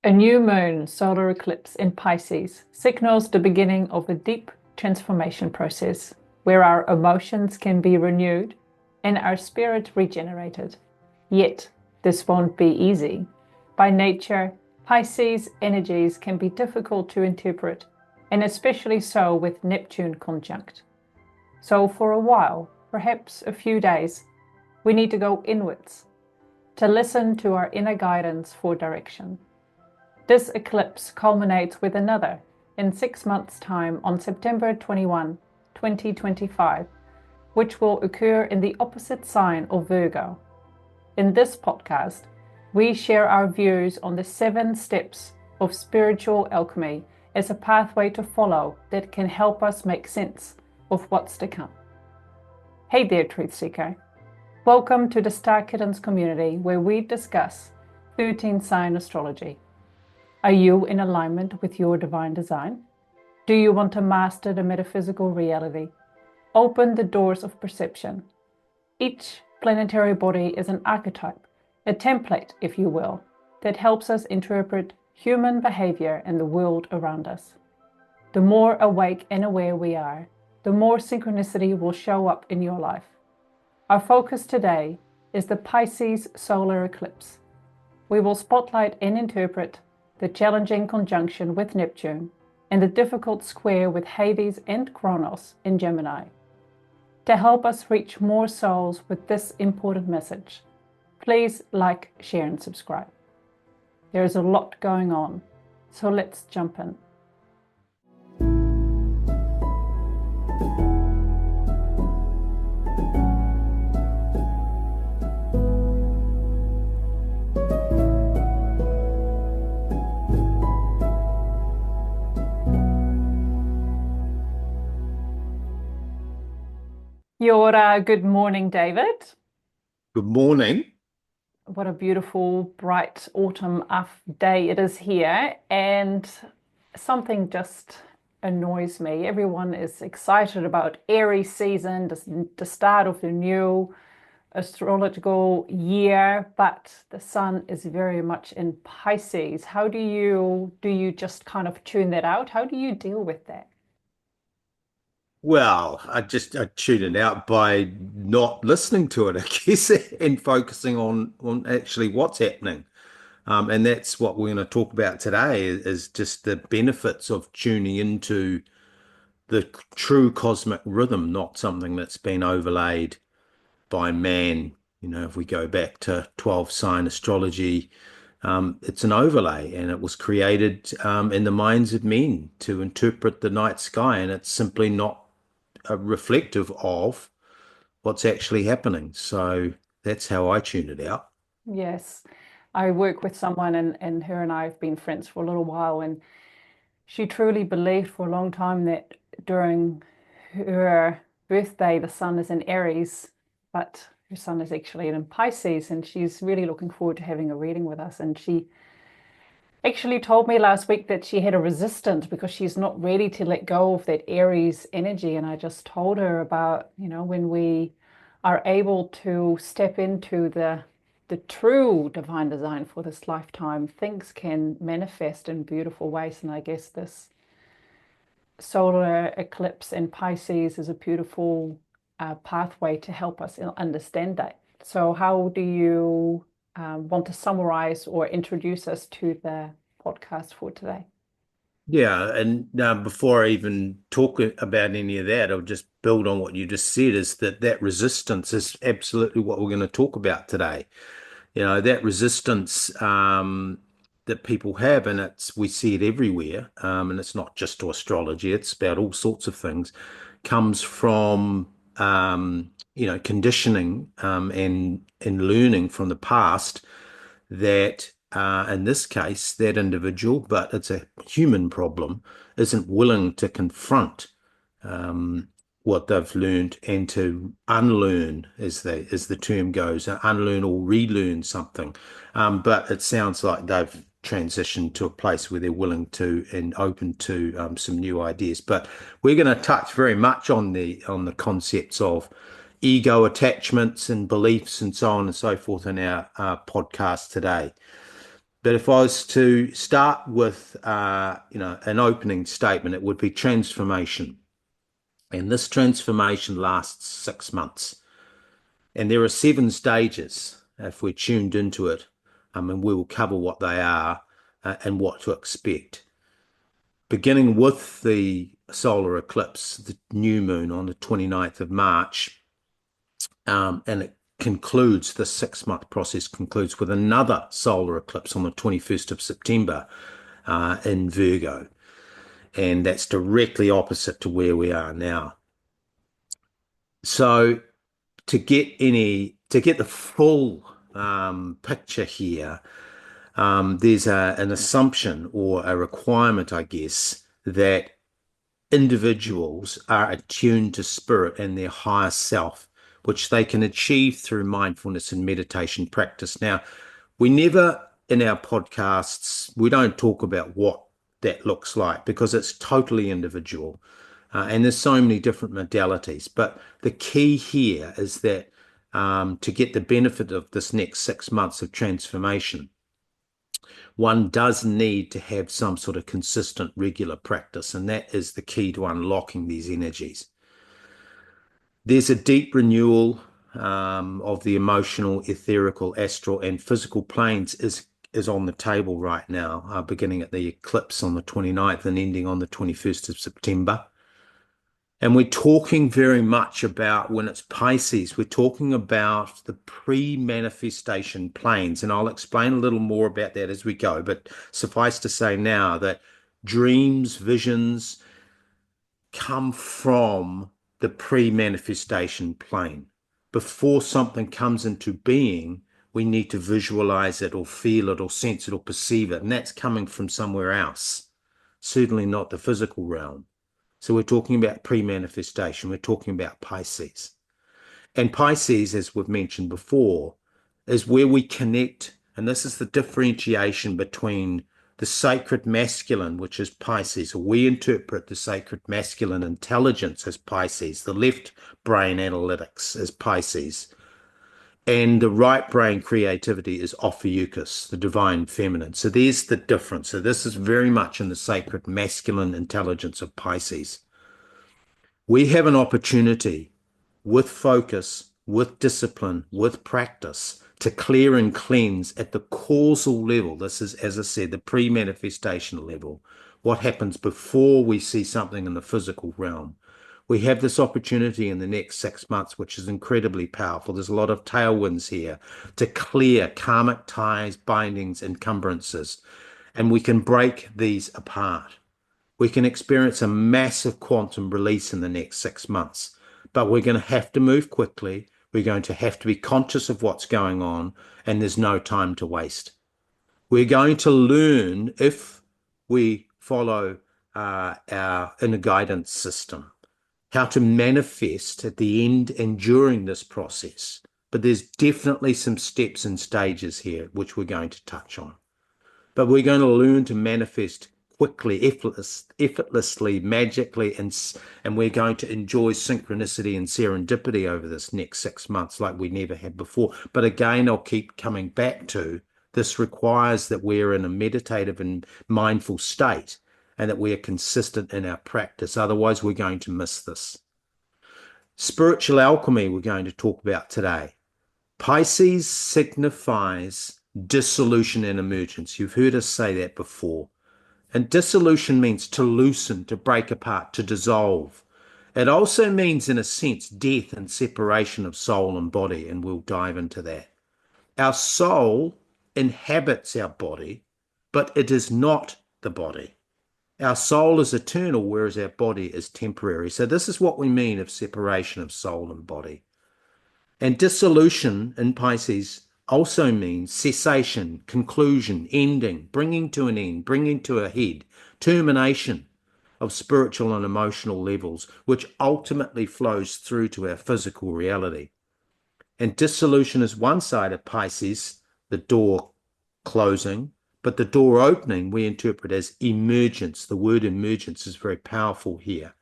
A new moon solar eclipse in Pisces signals the beginning of a deep transformation process where our emotions can be renewed and our spirit regenerated. Yet, this won't be easy. By nature, Pisces energies can be difficult to interpret, and especially so with Neptune conjunct. So, for a while, perhaps a few days, we need to go inwards to listen to our inner guidance for direction. This eclipse culminates with another in 6 months' time on September 21, 2025, which will occur in the opposite sign of Virgo. In this podcast, we share our views on the 7 steps of spiritual alchemy as a pathway to follow that can help us make sense of what's to come. Hey there, Truth Seeker. Welcome to the Star Kittens community where we discuss 13 sign astrology. Are you in alignment with your divine design? Do you want to master the metaphysical reality? Open the doors of perception. Each planetary body is an archetype, a template, if you will, that helps us interpret human behavior and the world around us. The more awake and aware we are, the more synchronicity will show up in your life. Our focus today is the Pisces solar eclipse. We will spotlight and interpret the challenging conjunction with Neptune and the difficult square with Hades and Kronos in Gemini. To help us reach more souls with this important message, please like, share, and subscribe. There is a lot going on, so let's jump in. Good morning, David. Good morning. What a beautiful, bright autumn day it is here, and something just annoys me. Everyone is excited about Aries season, the start of the new astrological year, but the sun is very much in Pisces. How do you just kind of tune that out? How do you deal with that? Well, I tune it out by not listening to it, I guess, and focusing on actually what's happening. And that's what we're going to talk about today is just the benefits of tuning into the true cosmic rhythm, not something that's been overlaid by man. If we go back to 12 sign astrology, it's an overlay and it was created in the minds of men to interpret the night sky, and it's simply not reflective of what's actually happening. So that's how I tune it out. Yes, I work with someone, and her and I have been friends for a little while, and she truly believed for a long time that during her birthday, the sun is in Aries, but her sun is actually in Pisces, and she's really looking forward to having a reading with us. And she actually told me last week that she had a resistance because she's not ready to let go of that Aries energy. And I just told her about, when we are able to step into the true divine design for this lifetime, things can manifest in beautiful ways. And I guess this solar eclipse in Pisces is a beautiful pathway to help us understand that. So how do you want to summarize or introduce us to the podcast for today? Yeah, and before I even talk about any of that, I'll just build on what you just said, is that resistance is absolutely what we're going to talk about today. That resistance that people have, and we see it everywhere, and it's not just to astrology, it's about all sorts of things, comes from conditioning and learning from the past that in this case, that individual, but it's a human problem, isn't willing to confront what they've learned and to unlearn, as the term goes, unlearn or relearn something. But it sounds like they've transitioned to a place where they're willing to and open to some new ideas. But we're going to touch very much on the concepts of ego attachments and beliefs and so on and so forth in our podcast today. But if I was to start with, an opening statement, it would be transformation. And this transformation lasts 6 months. And there are 7 stages if we're tuned into it. And we will cover what they are and what to expect. Beginning with the solar eclipse, the new moon on the 29th of March, and it concludes, the 6-month process concludes with another solar eclipse on the 21st of September in Virgo. And that's directly opposite to where we are now. So to get the full picture here, there's an assumption or a requirement, I guess, that individuals are attuned to spirit and their higher self, which they can achieve through mindfulness and meditation practice. Now, we never, in our podcasts, we don't talk about what that looks like because it's totally individual. And there's so many different modalities. But the key here is that to get the benefit of this next 6 months of transformation, one does need to have some sort of consistent, regular practice, and that is the key to unlocking these energies. There's a deep renewal of the emotional, etherical, astral, and physical planes is on the table right now, beginning at the eclipse on the 29th and ending on the 21st of September. And we're talking very much about, when it's Pisces, we're talking about the pre-manifestation planes. And I'll explain a little more about that as we go. But suffice to say now that dreams, visions come from the pre-manifestation plane. Before something comes into being, we need to visualize it or feel it or sense it or perceive it. And that's coming from somewhere else, certainly not the physical realm. So we're talking about pre-manifestation. We're talking about Pisces. And Pisces, as we've mentioned before, is where we connect. And this is the differentiation between the sacred masculine, which is Pisces. We interpret the sacred masculine intelligence as Pisces, the left brain analytics as Pisces, and the right brain creativity is Ophiuchus, the divine feminine. So there's the difference. So this is very much in the sacred masculine intelligence of Pisces. We have an opportunity with focus, with discipline, with practice to clear and cleanse at the causal level. This is, as I said, the pre-manifestation level. What happens before we see something in the physical realm. We have this opportunity in the next 6 months, which is incredibly powerful. There's a lot of tailwinds here to clear karmic ties, bindings, encumbrances, and we can break these apart. We can experience a massive quantum release in the next 6 months, but we're going to have to move quickly. We're going to have to be conscious of what's going on, and there's no time to waste. We're going to learn, if we follow our inner guidance system, how to manifest at the end and during this process. But there's definitely some steps and stages here which we're going to touch on. But we're going to learn to manifest quickly, effortlessly, magically, and we're going to enjoy synchronicity and serendipity over this next 6 months like we never had before. But again, I'll keep coming back to, this requires that we're in a meditative and mindful state, and that we are consistent in our practice. Otherwise, we're going to miss this. Spiritual alchemy we're going to talk about today. Pisces signifies dissolution and emergence. You've heard us say that before. And dissolution means to loosen, to break apart, to dissolve. It also means, in a sense, death and separation of soul and body, and we'll dive into that. Our soul inhabits our body, but it is not the body. Our soul is eternal, whereas our body is temporary. So this is what we mean of separation of soul and body. And dissolution in Pisces also means cessation, conclusion, ending, bringing to an end, bringing to a head, termination of spiritual and emotional levels, which ultimately flows through to our physical reality. And dissolution is one side of Pisces, the door closing, but the door opening we interpret as emergence. The word emergence is very powerful here.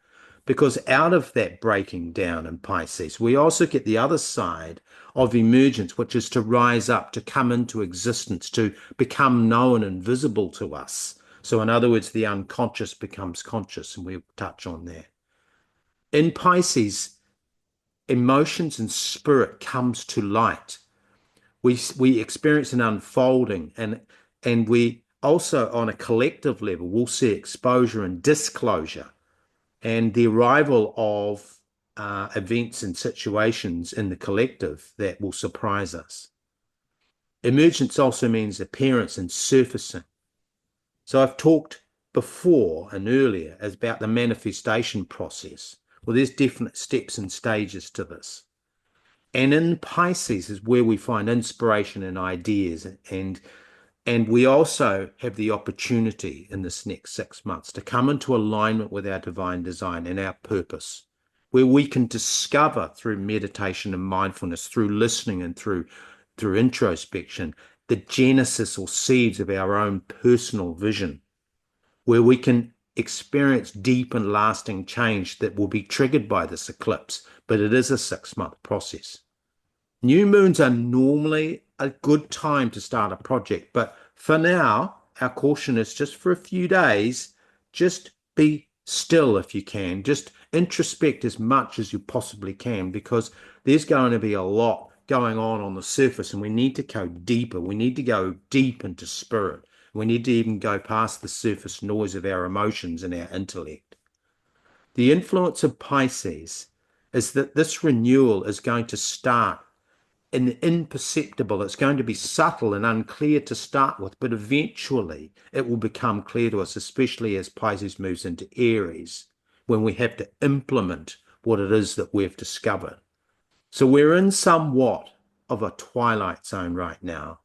Because out of that breaking down in Pisces, we also get the other side of emergence, which is to rise up, to come into existence, to become known and visible to us. So in other words, the unconscious becomes conscious, and we'll touch on that. In Pisces, emotions and spirit comes to light. We experience an unfolding, and we also, on a collective level, will see exposure and disclosure and the arrival of events and situations in the collective that will surprise us. Emergence also means appearance and surfacing. So I've talked before and earlier about the manifestation process. Well, there's definite steps and stages to this. And in Pisces is where we find inspiration and ideas, and we also have the opportunity in this next 6 months to come into alignment with our divine design and our purpose, where we can discover through meditation and mindfulness, through listening and through introspection, the genesis or seeds of our own personal vision, where we can experience deep and lasting change that will be triggered by this eclipse, but it is a 6-month process. New moons are normally a good time to start a project, but for now, our caution is just for a few days, just be still if you can. Just introspect as much as you possibly can, because there's going to be a lot going on the surface, and we need to go deeper. We need to go deep into spirit. We need to even go past the surface noise of our emotions and our intellect. The influence of Pisces is that this renewal is going to start in the imperceptible. It's going to be subtle and unclear to start with, but eventually it will become clear to us, especially as Pisces moves into Aries, when we have to implement what it is that we've discovered. So we're in somewhat of a twilight zone right now.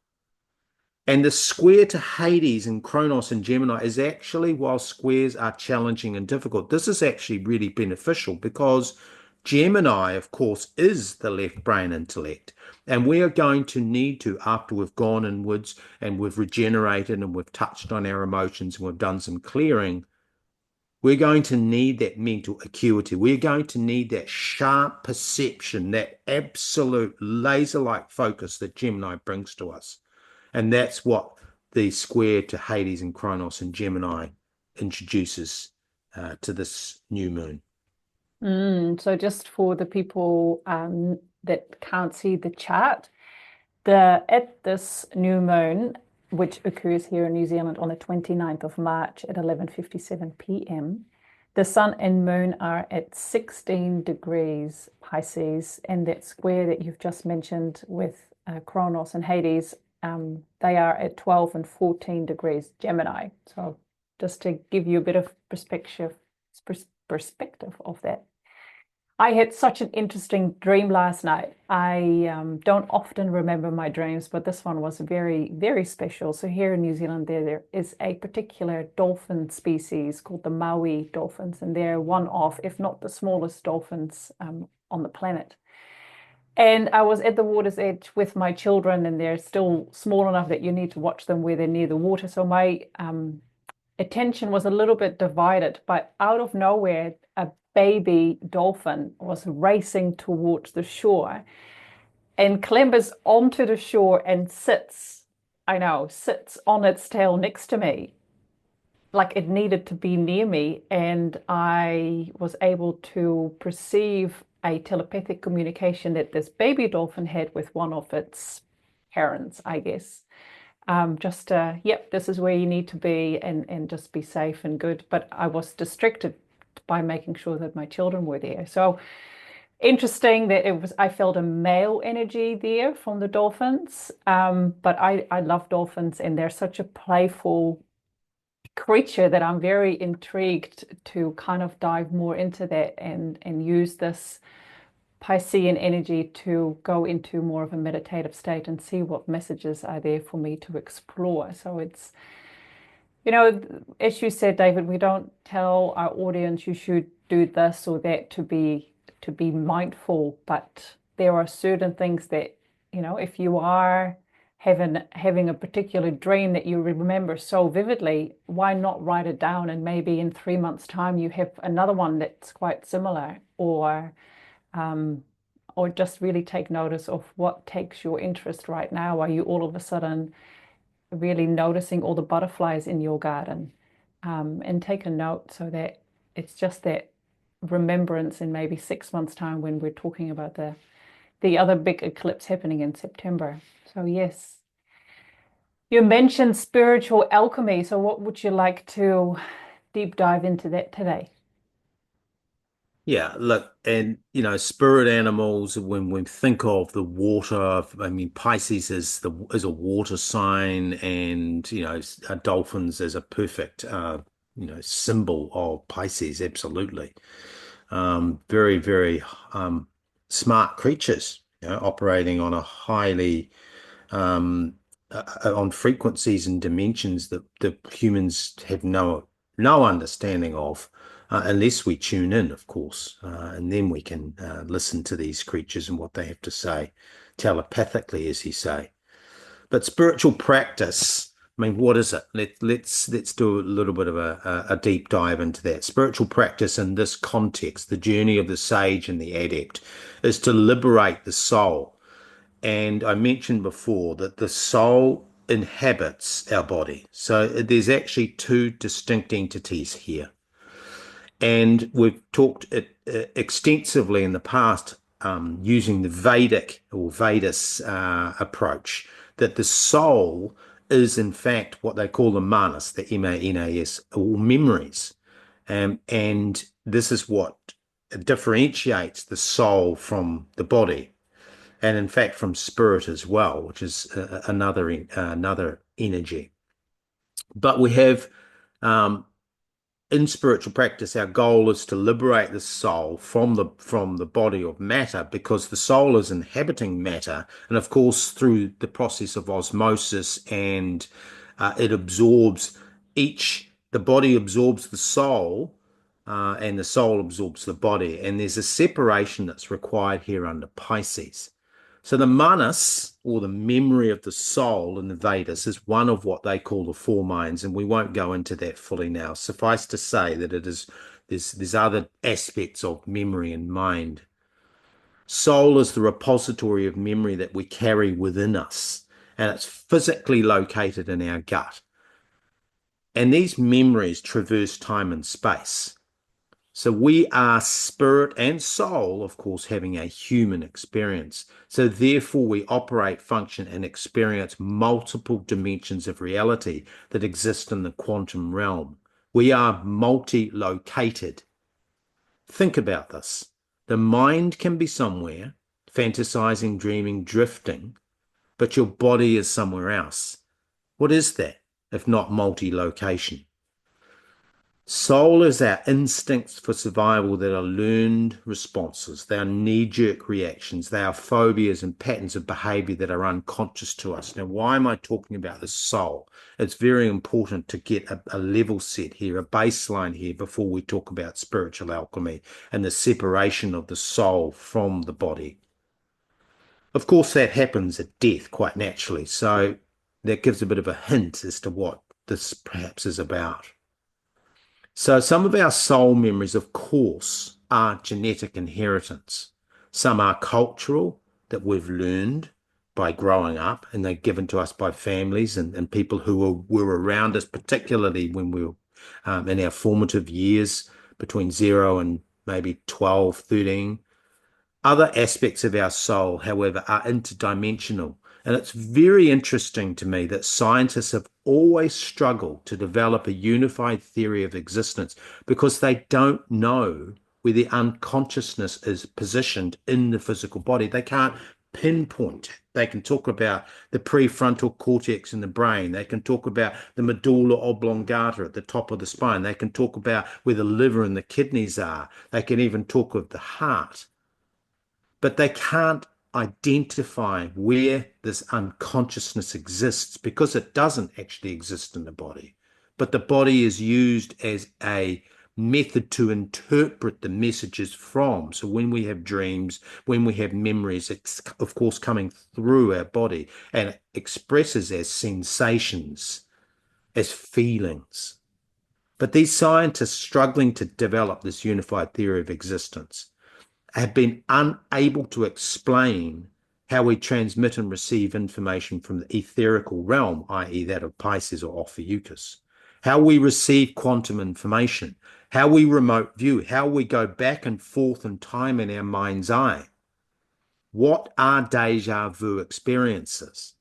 And the square to Hades and Kronos and Gemini is actually, while squares are challenging and difficult, this is actually really beneficial, because Gemini, of course, is the left brain intellect. And we are going to need to, after we've gone inwards and we've regenerated and we've touched on our emotions and we've done some clearing, we're going to need that mental acuity. We're going to need that sharp perception, that absolute laser-like focus that Gemini brings to us. And that's what the square to Hades and Kronos and Gemini introduces to this new moon. So just for the people that can't see the chart, at this new moon, which occurs here in New Zealand on the 29th of March at 11:57 p.m., the sun and moon are at 16 degrees Pisces, and that square that you've just mentioned with Kronos and Hades, they are at 12 and 14 degrees Gemini. So just to give you a bit of perspective of that. I had such an interesting dream last night. I don't often remember my dreams, but this one was very, very special. So here in New Zealand, there is a particular dolphin species called the Maui dolphins, and they're one of, if not the smallest dolphins on the planet. And I was at the water's edge with my children, and they're still small enough that you need to watch them where they're near the water. So my attention was a little bit divided, but out of nowhere, a baby dolphin was racing towards the shore and clambers onto the shore and sits on its tail next to me, like it needed to be near me. And I was able to perceive a telepathic communication that this baby dolphin had with one of its parents, I guess. Yep, this is where you need to be, and just be safe and good. But I was distracted by making sure that my children were there. So interesting that I felt a male energy there from the dolphins. But I love dolphins, and they're such a playful creature that I'm very intrigued to kind of dive more into that and use this Piscean energy to go into more of a meditative state and see what messages are there for me to explore. So it's, as you said, David, we don't tell our audience you should do this or that to be mindful, but there are certain things that, if you are having a particular dream that you remember so vividly, why not write it down, and maybe in 3 months' time you have another one that's quite similar, um, or just really take notice of what takes your interest right now. Are you all of a sudden really noticing all the butterflies in your garden? And take a note so that it's just that remembrance in maybe 6 months' time when we're talking about the other big eclipse happening in September. So yes, you mentioned spiritual alchemy. So what would you like to deep dive into that today? Yeah, look, and spirit animals. When we think of the water, I mean, Pisces is a water sign, and dolphins as a perfect symbol of Pisces. Absolutely, very very smart creatures, operating on a highly um, on frequencies and dimensions that the humans have no understanding of, unless we tune in, of course, and then we can listen to these creatures and what they have to say telepathically, as you say. But spiritual practice, I mean, what is it? Let's do a little bit of a deep dive into that. Spiritual practice in this context, the journey of the sage and the adept, is to liberate the soul. And I mentioned before that the soul inhabits our body. So there's actually two distinct entities here. And we've talked extensively in the past, using the Vedic or Vedas approach, that the soul is in fact what they call the manas, the manas, or memories. And this is what differentiates the soul from the body, and in fact from spirit as well, which is another energy. But we have, in spiritual practice, our goal is to liberate the soul from the body of matter, because the soul is inhabiting matter, and of course through the process of osmosis, and it absorbs the body absorbs the soul, and the soul absorbs the body, and there's a separation that's required here under Pisces. So the manas, or the memory of the soul in the Vedas, is one of what they call the four minds, and we won't go into that fully now. Suffice to say that there's other aspects of memory and mind. Soul is the repository of memory that we carry within us, and it's physically located in our gut. And these memories traverse time and space. So we are spirit and soul, of course, having a human experience. So therefore we operate, function, and experience multiple dimensions of reality that exist in the quantum realm. We are multi-located. Think about this. The mind can be somewhere, fantasizing, dreaming, drifting, but your body is somewhere else. What is that, if not multi-location? Soul is our instincts for survival that are learned responses. They are knee-jerk reactions. They are phobias and patterns of behavior that are unconscious to us. Now, why am I talking about the soul? It's very important to get a level set here, a baseline here, before we talk about spiritual alchemy and the separation of the soul from the body. Of course, that happens at death quite naturally. So that gives a bit of a hint as to what this perhaps is about. So some of our soul memories, of course, are genetic inheritance. Some are cultural, that we've learned by growing up, and they're given to us by families and people who were around us, particularly when we were in our formative years between 0 and maybe 12, 13. Other aspects of our soul, however, are interdimensional. And it's very interesting to me that scientists have always struggled to develop a unified theory of existence, because they don't know where the unconsciousness is positioned in the physical body. They can't pinpoint it. They can talk about the prefrontal cortex in the brain. They can talk about the medulla oblongata at the top of the spine. They can talk about where the liver and the kidneys are. They can even talk of the heart. But they can't identify where this unconsciousness exists, because it doesn't actually exist in the body. But the body is used as a method to interpret the messages from. So when we have dreams, when we have memories, it's of course coming through our body and it expresses as sensations, as feelings. But these scientists struggling to develop this unified theory of existence have been unable to explain how we transmit and receive information from the etherical realm, i.e. that of Pisces or Ophiuchus, how we receive quantum information, how we remote view, how we go back and forth in time in our mind's eye. What are deja vu experiences?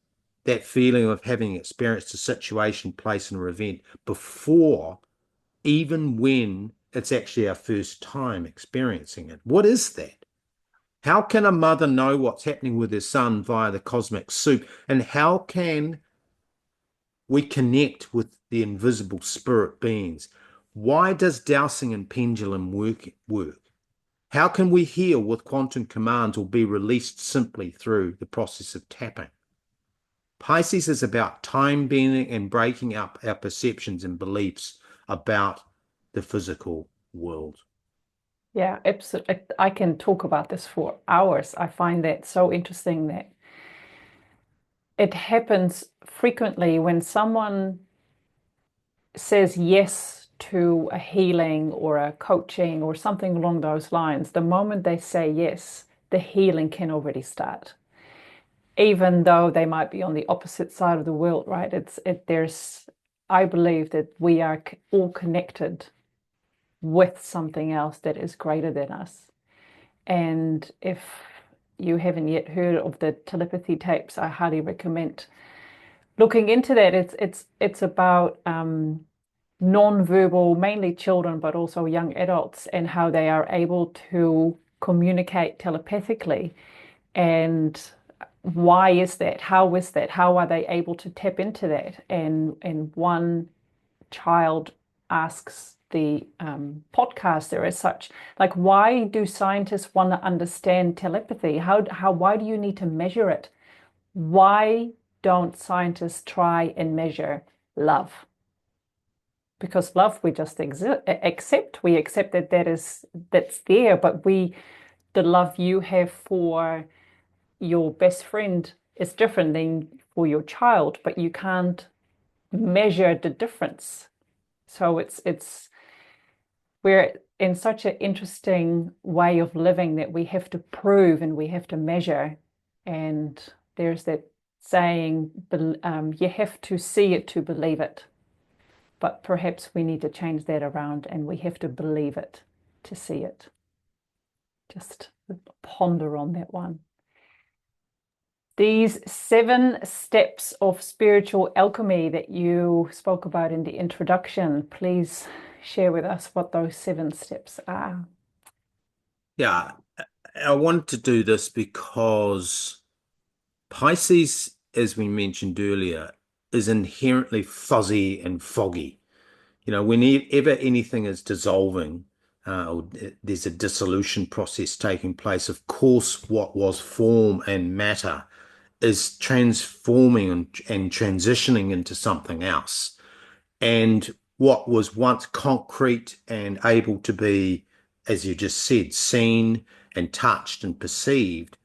That feeling of having experienced a situation, place, or event before, even when it's actually our first time experiencing it. What is that? How can a mother know what's happening with her son via the cosmic soup? And how can we connect with the invisible spirit beings? Why does dowsing and pendulum work? How can we heal with quantum commands or be released simply through the process of tapping? Pisces is about time bending and breaking up our perceptions and beliefs about the physical world. Yeah, absolutely. I can talk about this for hours. I find that so interesting that it happens frequently when someone says yes to a healing or a coaching or something along those lines. The moment they say yes, the healing can already start. Even though they might be on the opposite side of the world, right? I believe that we are all connected with something else that is greater than us. And if you haven't yet heard of the telepathy tapes, I highly recommend looking into that. It's about non-verbal, mainly children, but also young adults, and how they are able to communicate telepathically. And why is that? How is that? How are they able to tap into that? And one child asks the podcaster as such, like, why do scientists want to understand telepathy? Why do you need to measure it? Why don't scientists try and measure love? Because love we just accept. We accept that that's there, but the love you have for your best friend is different than for your child, but you can't measure the difference. So we're in such an interesting way of living that we have to prove and we have to measure. And there's that saying, you have to see it to believe it. But perhaps we need to change that around and we have to believe it to see it. Just ponder on that one. These 7 steps of spiritual alchemy that you spoke about in the introduction, please share with us what those 7 steps are. Yeah, I wanted to do this because Pisces, as we mentioned earlier, is inherently fuzzy and foggy. Whenever anything is dissolving, or there's a dissolution process taking place, of course, what was form and matter is transforming and transitioning into something else. And what was once concrete and able to be, as you just said, seen and touched and perceived,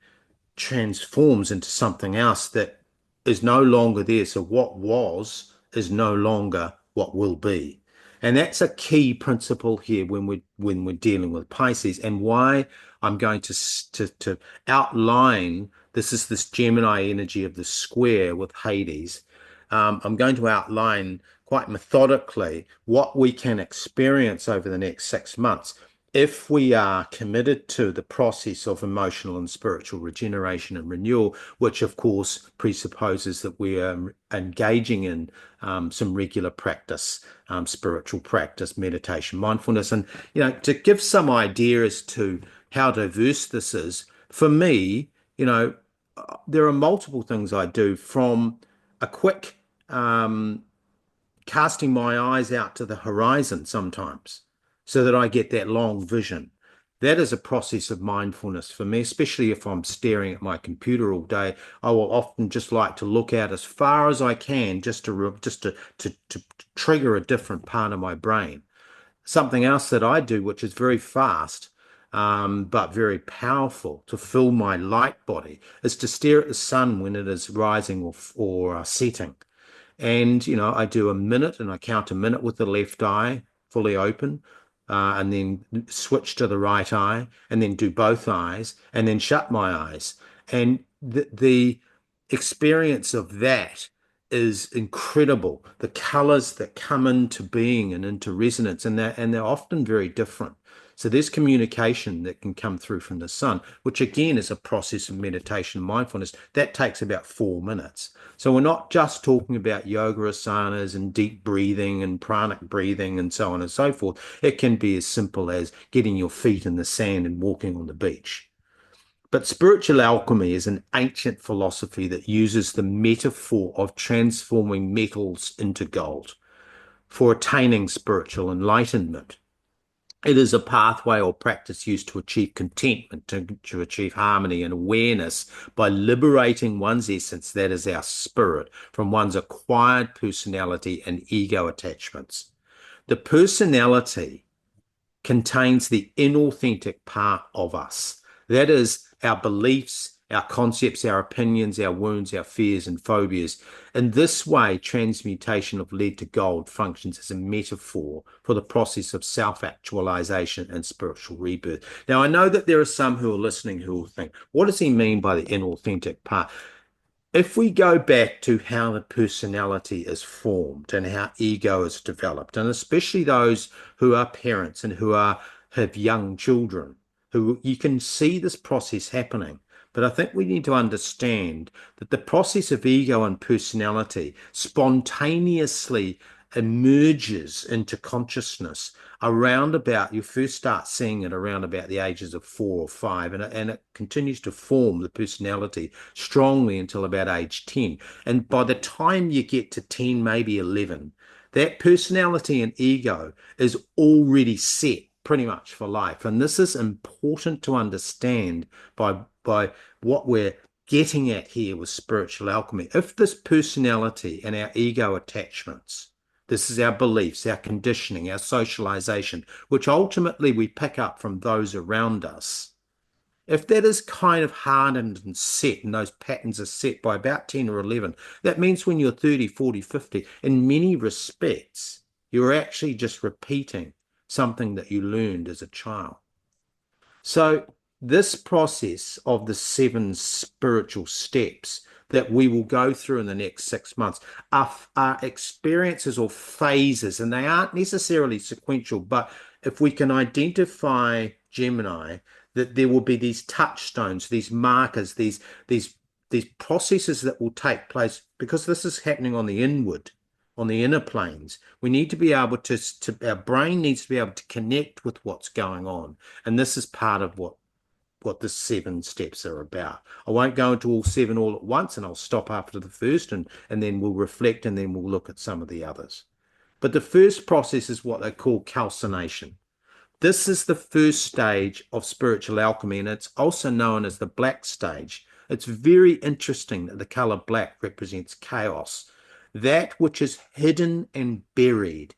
transforms into something else that is no longer there. So what was is no longer what will be. And that's a key principle here when we're dealing with Pisces, and why I'm going to outline this Gemini energy of the square with Hades. I'm going to outline quite methodically what we can experience over the next 6 months if we are committed to the process of emotional and spiritual regeneration and renewal, which of course presupposes that we are engaging in some regular practice, spiritual practice, meditation, mindfulness. And, to give some idea as to how diverse this is, for me, there are multiple things I do, from a quick casting my eyes out to the horizon sometimes so that I get that long vision. That is a process of mindfulness for me, especially if I'm staring at my computer all day. I will often just like to look out as far as I can just to trigger a different part of my brain. Something else that I do, which is very fast, but very powerful to fill my light body, is to stare at the sun when it is rising or setting. And, I do a minute and I count a minute with the left eye fully open, and then switch to the right eye, and then do both eyes, and then shut my eyes. And the experience of that is incredible. The colors that come into being and into resonance, and they're often very different. So there's communication that can come through from the sun, which again is a process of meditation and mindfulness. That takes about 4 minutes. So we're not just talking about yoga asanas and deep breathing and pranic breathing and so on and so forth. It can be as simple as getting your feet in the sand and walking on the beach. But spiritual alchemy is an ancient philosophy that uses the metaphor of transforming metals into gold for attaining spiritual enlightenment. It is a pathway or practice used to achieve contentment, to achieve harmony and awareness by liberating one's essence, that is our spirit, from one's acquired personality and ego attachments. The personality contains the inauthentic part of us. That is our beliefs, our concepts, our opinions, our wounds, our fears and phobias. In this way, transmutation of lead to gold functions as a metaphor for the process of self-actualization and spiritual rebirth. Now, I know that there are some who are listening who will think, what does he mean by the inauthentic part? If we go back to how the personality is formed and how ego is developed, and especially those who are parents and have young children, who you can see this process happening. But I think we need to understand that the process of ego and personality spontaneously emerges into consciousness around about, you first start seeing it around about the ages of 4 or 5, and it continues to form the personality strongly until about age 10. And by the time you get to 10, maybe 11, that personality and ego is already set pretty much for life. And this is important to understand by what we're getting at here with spiritual alchemy. If this personality and our ego attachments, this is our beliefs, our conditioning, our socialization, which ultimately we pick up from those around us. If that is kind of hardened and set, and those patterns are set by about 10 or 11, that means when you're 30, 40, 50, in many respects, you're actually just repeating something that you learned as a child. So this process of the 7 spiritual steps that we will go through in the next 6 months are experiences or phases, and they aren't necessarily sequential, but if we can identify Gemini, that there will be these touchstones, these markers, these processes that will take place, because this is happening on the inner planes. We need to be able to our brain needs to be able to connect with what's going on. And this is part of what the 7 steps are about. I won't go into all 7 all at once, and I'll stop after the first, and then we'll reflect, and then we'll look at some of the others. But the first process is what they call calcination. This is the first stage of spiritual alchemy, and it's also known as the black stage. It's very interesting that the color black represents chaos, that which is hidden and buried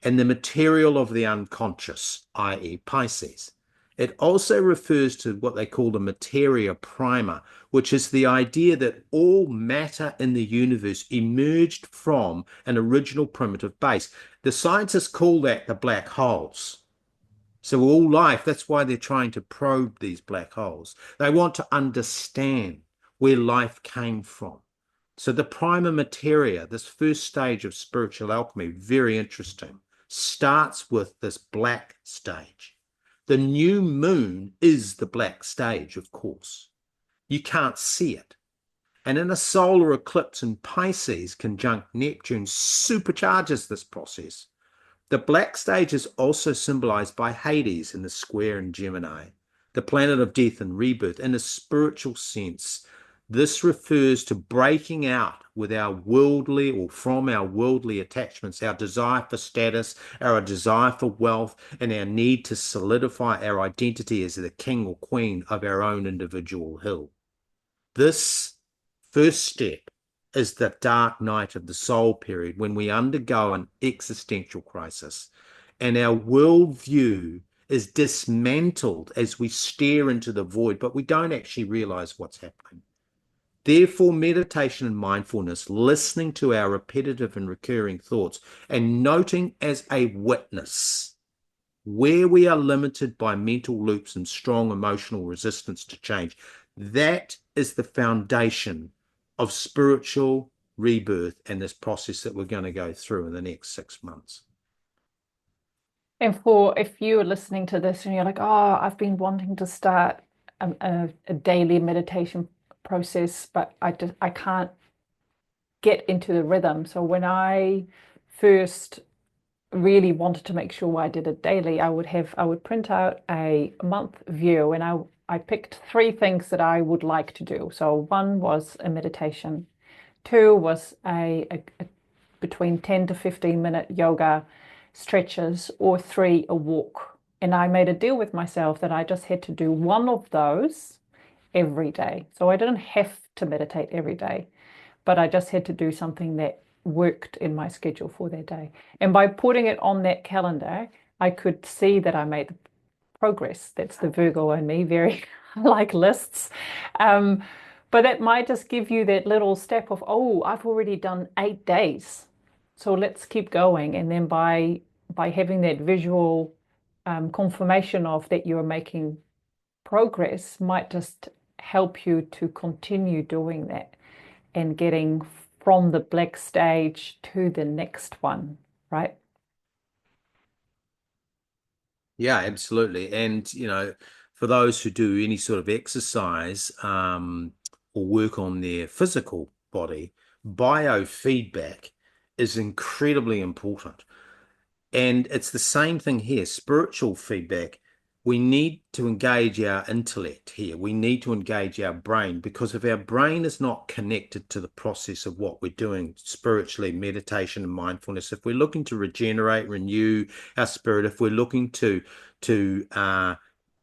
in the material of the unconscious, i.e. Pisces. It also refers to what they call the materia prima, which is the idea that all matter in the universe emerged from an original primitive base. The scientists call that the black holes. So all life, that's why they're trying to probe these black holes. They want to understand where life came from. So the prima materia, this first stage of spiritual alchemy, very interesting, starts with this black stage. The new moon is the black stage, of course. You can't see it. And in a solar eclipse in Pisces, conjunct Neptune supercharges this process. The black stage is also symbolized by Hades in the square in Gemini, the planet of death and rebirth. In a spiritual sense, this refers to breaking out with our worldly or from our worldly attachments, our desire for status, our desire for wealth, and our need to solidify our identity as the king or queen of our own individual hill. This first step is the dark night of the soul period, when we undergo an existential crisis. and our worldview is dismantled as we stare into the void, but we don't actually realize what's happening. Therefore, meditation and mindfulness, listening to our repetitive and recurring thoughts and noting as a witness where we are limited by mental loops and strong emotional resistance to change, that is the foundation of spiritual rebirth and this process that we're going to go through in the next 6 months. And if you're listening to this and you're like, oh, I've been wanting to start a daily meditation process, but I can't get into the rhythm. So when I first really wanted to make sure I did it daily, I would print out a month view, and I picked 3 things that I would like to do. So one was a meditation, 2 was a between 10 to 15-minute yoga stretches, or 3, a walk. And I made a deal with myself that I just had to do one of those every day. So I didn't have to meditate every day, but I just had to do something that worked in my schedule for that day. And by putting it on that calendar, I could see that I made the progress. That's the Virgo in me, very like lists. But that might just give you that little step of, oh, I've already done 8 days. So let's keep going. And then by having that visual confirmation of that you're making progress might just help you to continue doing that and getting from the black stage to the next one, right? Yeah, absolutely. And, for those who do any sort of exercise or work on their physical body, biofeedback is incredibly important. And it's the same thing here, spiritual feedback. We need to engage our intellect here. We need to engage our brain, because if our brain is not connected to the process of what we're doing spiritually, meditation and mindfulness, if we're looking to regenerate, renew our spirit, if we're looking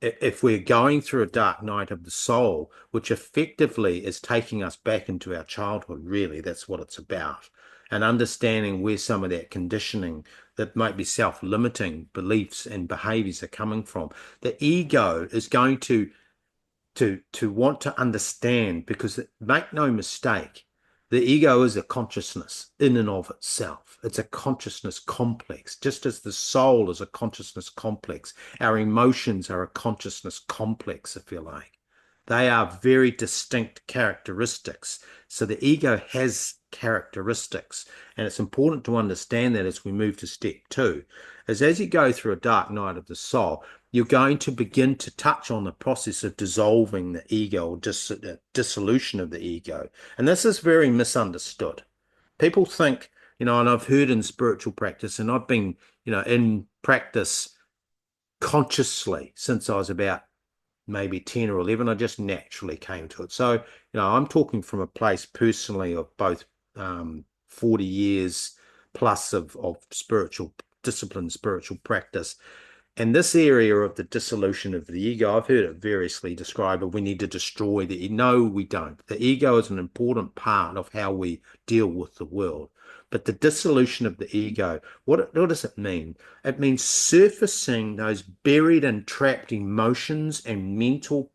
if we're going through a dark night of the soul, which effectively is taking us back into our childhood, really, that's what it's about. And understanding where some of that conditioning that might be self-limiting beliefs and behaviors are coming from. The ego is going to want to understand, because make no mistake, the ego is a consciousness in and of itself. It's a consciousness complex, just as the soul is a consciousness complex. Our emotions are a consciousness complex, if you like. They are very distinct characteristics. So the ego has characteristics, and it's important to understand that as we move to step 2, as you go through a dark night of the soul, you're going to begin to touch on the process of dissolving the ego, or dissolution of the ego. And this is very misunderstood. People think, and I've heard in spiritual practice, and I've been, in practice consciously since I was about maybe 10 or 11, I just naturally came to it. So, I'm talking from a place personally of both 40 years plus of spiritual discipline, spiritual practice. And this area of the dissolution of the ego, I've heard it variously described, but we need to destroy the ego. No, we don't. The ego is an important part of how we deal with the world. But the dissolution of the ego, what does it mean? It means surfacing those buried and trapped emotions and mental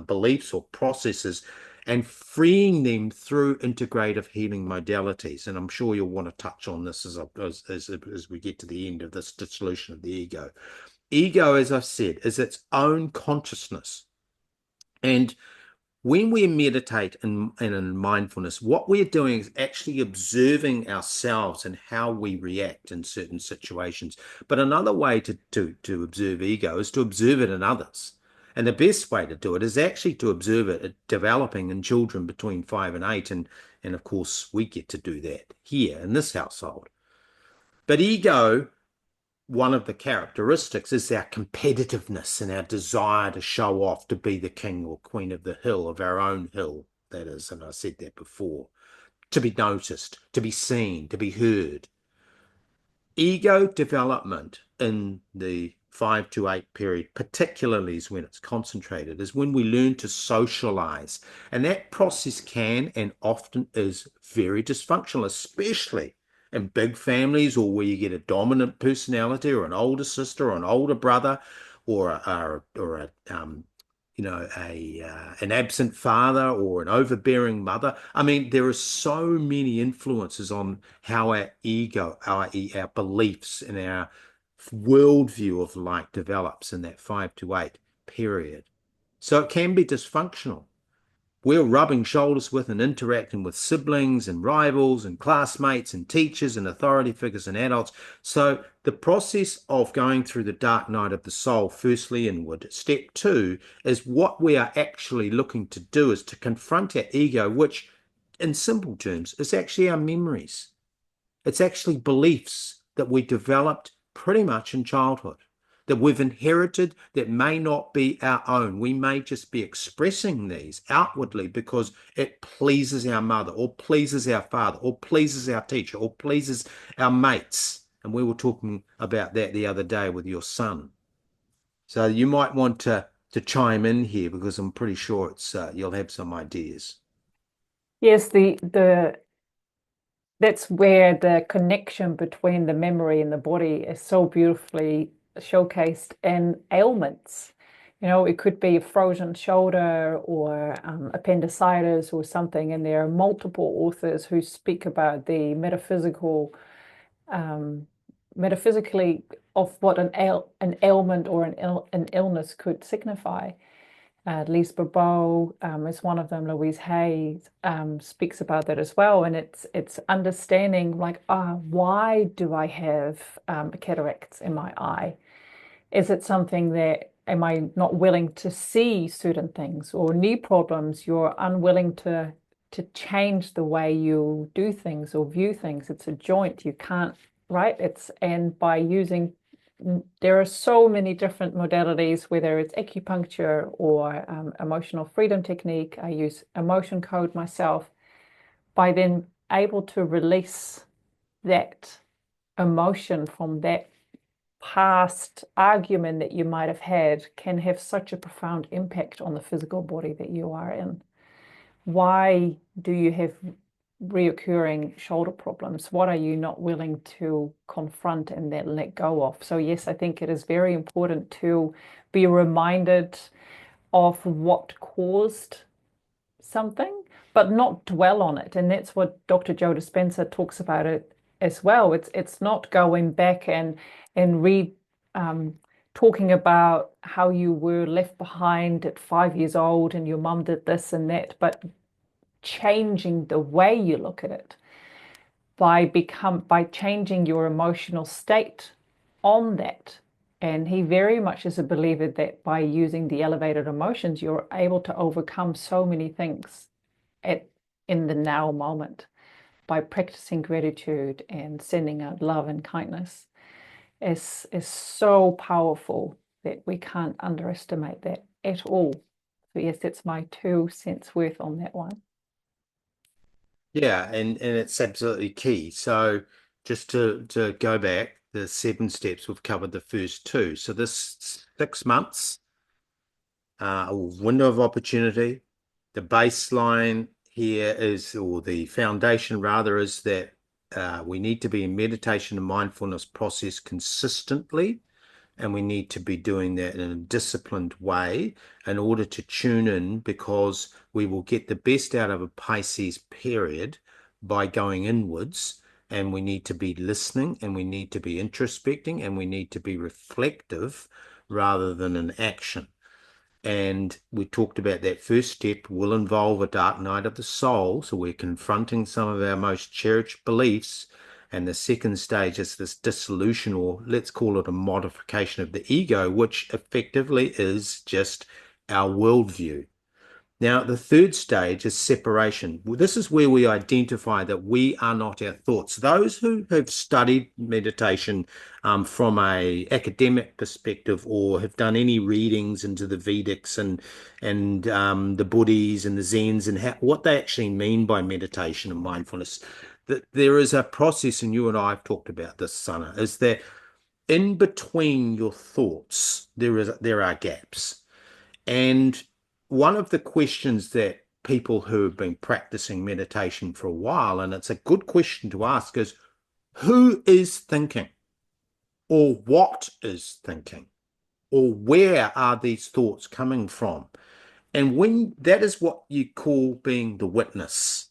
beliefs or processes, and freeing them through integrative healing modalities. And I'm sure you'll want to touch on this as we get to the end of this dissolution of the ego. Ego, as I've said, is its own consciousness. And when we meditate and in mindfulness, what we're doing is actually observing ourselves and how we react in certain situations. But another way to observe ego is to observe it in others. And the best way to do it is actually to observe it developing in children between 5 and 8. And of course, we get to do that here in this household. But ego, one of the characteristics is our competitiveness and our desire to show off, to be the king or queen of the hill, of our own hill, that is, and I said that before, to be noticed, to be seen, to be heard. Ego development in the 5 to 8 period, particularly is when it's concentrated, is when we learn to socialize. And that process can and often is very dysfunctional, especially in big families, or where you get a dominant personality, or an older sister, or an older brother, or an absent father, or an overbearing mother. I mean, there are so many influences on how our ego, our beliefs, and our worldview of life develops in that 5 to 8 period. So it can be dysfunctional. We're rubbing shoulders with and interacting with siblings and rivals and classmates and teachers and authority figures and adults. So the process of going through the dark night of the soul, firstly inward, step 2 is what we are actually looking to do is to confront our ego, which in simple terms is actually our memories. It's actually beliefs that we developed pretty much in childhood, that we've inherited, that may not be our own. We may just be expressing these outwardly because it pleases our mother, or pleases our father, or pleases our teacher, or pleases our mates. And we were talking about that the other day with your son. So you might want to chime in here, because I'm pretty sure it's you'll have some ideas. Yes, the that's where the connection between the memory and the body is so beautifully showcased in ailments. You know, it could be a frozen shoulder or appendicitis or something, and there are multiple authors who speak about the metaphysically of what an ailment or an illness could signify. Lise Bourbeau is one of them. Louise Hay speaks about that as well, and it's understanding like, why do I have cataracts in my eye? Is it something that am I not willing to see certain things, or knee problems? You're unwilling to change the way you do things or view things. It's a joint. You can't, right? And by using, there are so many different modalities, whether it's acupuncture or emotional freedom technique. I use emotion code myself. By then able to release that emotion from that past argument that you might have had, can have such a profound impact on the physical body that you are in. Why do you have reoccurring shoulder problems? What are you not willing to confront and then let go of? So yes, I think it is very important to be reminded of what caused something, but not dwell on it. And that's what Dr. Joe Dispenza talks about it as well. It's not going back and read talking about how you were left behind at 5 years old and your mum did this and that, but changing the way you look at it by changing your emotional state on that. And he very much is a believer that by using the elevated emotions, you're able to overcome so many things in the now moment by practicing gratitude and sending out love and kindness is so powerful that we can't underestimate that at all. So yes, that's my 2 cents worth on that one. Yeah, and it's absolutely key. So just to go back, the 7 steps, we've covered the first 2. So this 6 months, a window of opportunity. The baseline here is, or the foundation rather, is that we need to be in meditation and mindfulness process consistently, and we need to be doing that in a disciplined way in order to tune in, because we will get the best out of a Pisces period by going inwards, and we need to be listening, and we need to be introspecting, and we need to be reflective rather than in action. And we talked about that first step will involve a dark night of the soul. So we're confronting some of our most cherished beliefs. And the second stage is this dissolution, or let's call it a modification of the ego, which effectively is just our worldview. Now, the third stage is separation. This is where we identify that we are not our thoughts. Those who have studied meditation from a academic perspective, or have done any readings into the Vedics and the Buddhis and the Zens, and what they actually mean by meditation and mindfulness, that there is a process, and you and I have talked about this, Sana, is that in between your thoughts, there are gaps. And one of the questions that people who have been practicing meditation for a while, and it's a good question to ask, is Who is thinking, or what is thinking, or where are these thoughts coming from? And when that is what you call being the witness.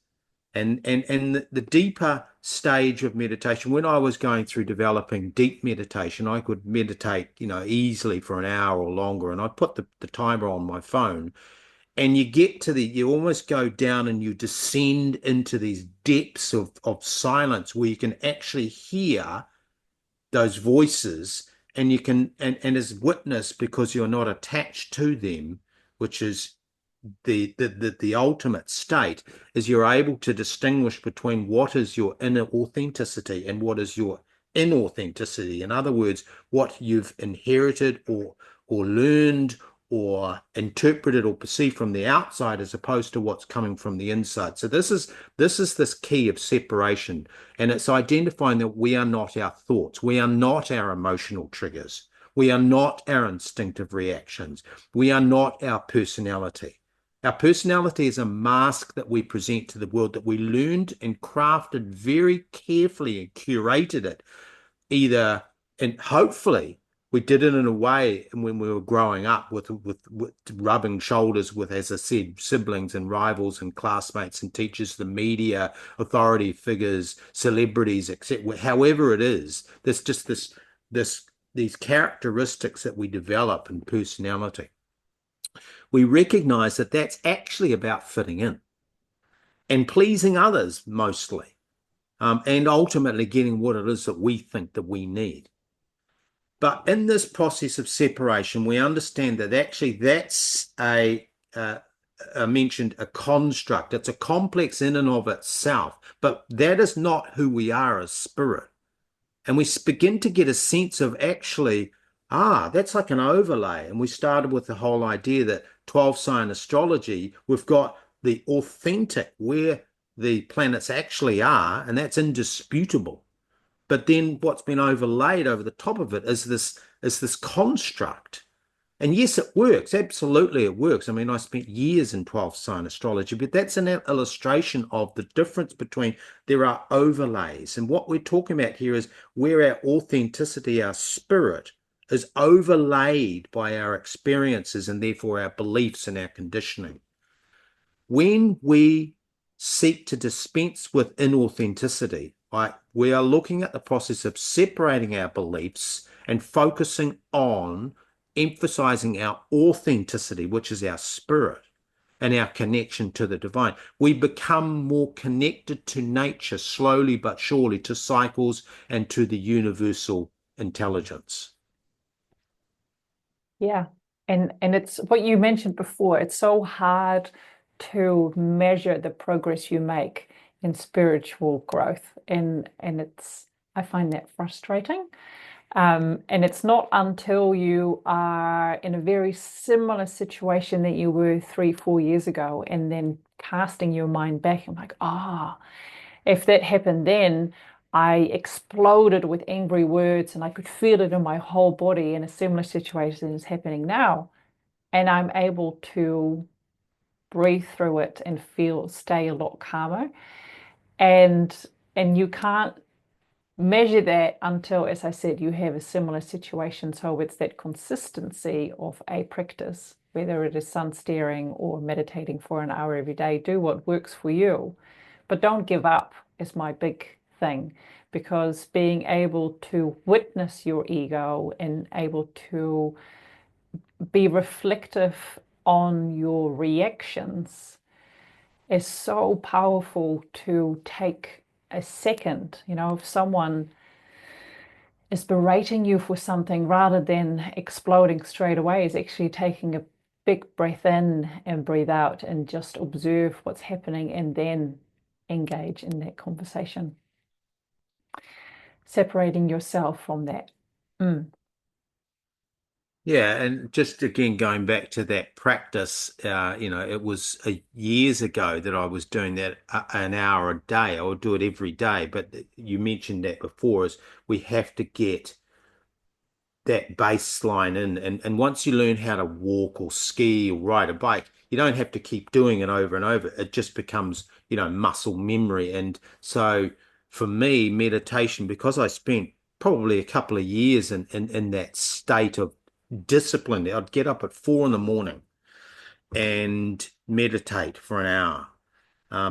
And the deeper stage of meditation, when I was going through developing deep meditation, I could meditate, easily for an hour or longer. And I put the timer on my phone, and you get to you almost go down and you descend into these depths of silence where you can actually hear those voices, and you can and as witness, because you're not attached to them, which is the ultimate state, is you're able to distinguish between what is your inner authenticity and what is your inauthenticity. In other words, what you've inherited or learned or interpreted or perceived from the outside, as opposed to what's coming from the inside. So this key of separation, and it's identifying that we are not our thoughts, we are not our emotional triggers, we are not our instinctive reactions, we are not our personality. Our personality is a mask that we present to the world, that we learned and crafted very carefully and curated it, either, and hopefully we did it in a way, and when we were growing up with rubbing shoulders with, as I said, siblings and rivals and classmates and teachers, the media, authority figures, celebrities, etc. However it is, there's just these characteristics that we develop in personality. We recognize that that's actually about fitting in and pleasing others mostly, and ultimately getting what it is that we think that we need. But in this process of separation, we understand that actually that's I mentioned a construct. It's a complex in and of itself, but that is not who we are as spirit. And we begin to get a sense of actually, that's like an overlay. And we started with the whole idea that 12 sign astrology, we've got the authentic, where the planets actually are, and that's indisputable. But then what's been overlaid over the top of it is this construct. And yes, it works. Absolutely, it works. I mean, I spent years in 12 sign astrology, but that's an illustration of the difference between, there are overlays. And what we're talking about here is where our authenticity, our spirit, is overlaid by our experiences and therefore our beliefs and our conditioning. When we seek to dispense with inauthenticity, right, we are looking at the process of separating our beliefs and focusing on emphasizing our authenticity, which is our spirit and our connection to the divine. We become more connected to nature, slowly but surely, to cycles and to the universal intelligence. Yeah. And it's what you mentioned before. It's so hard to measure the progress you make in spiritual growth. And I find that frustrating. And it's not until you are in a very similar situation that you were 3, 4 years ago, and then casting your mind back, I'm like, if that happened then, I exploded with angry words and I could feel it in my whole body, and a similar situation is happening now. And I'm able to breathe through it and stay a lot calmer. And you can't measure that until, as I said, you have a similar situation. So it's that consistency of a practice, whether it is sun staring or meditating for an hour every day. Do what works for you, but don't give up is my big thing, because being able to witness your ego and able to be reflective on your reactions is so powerful. To take a second, if someone is berating you for something, rather than exploding straight away, is actually taking a big breath in and breathe out and just observe what's happening and then engage in that conversation. Separating yourself from that. Yeah, and just again going back to that practice, it was years ago that I was doing that an hour a day. I would do it every day, but you mentioned that before, is we have to get that baseline in, and once you learn how to walk or ski or ride a bike, you don't have to keep doing it over and over. It just becomes, muscle memory, and so for me, meditation, because I spent probably a couple of years in that state of discipline. I'd get up at 4 in the morning and meditate for an hour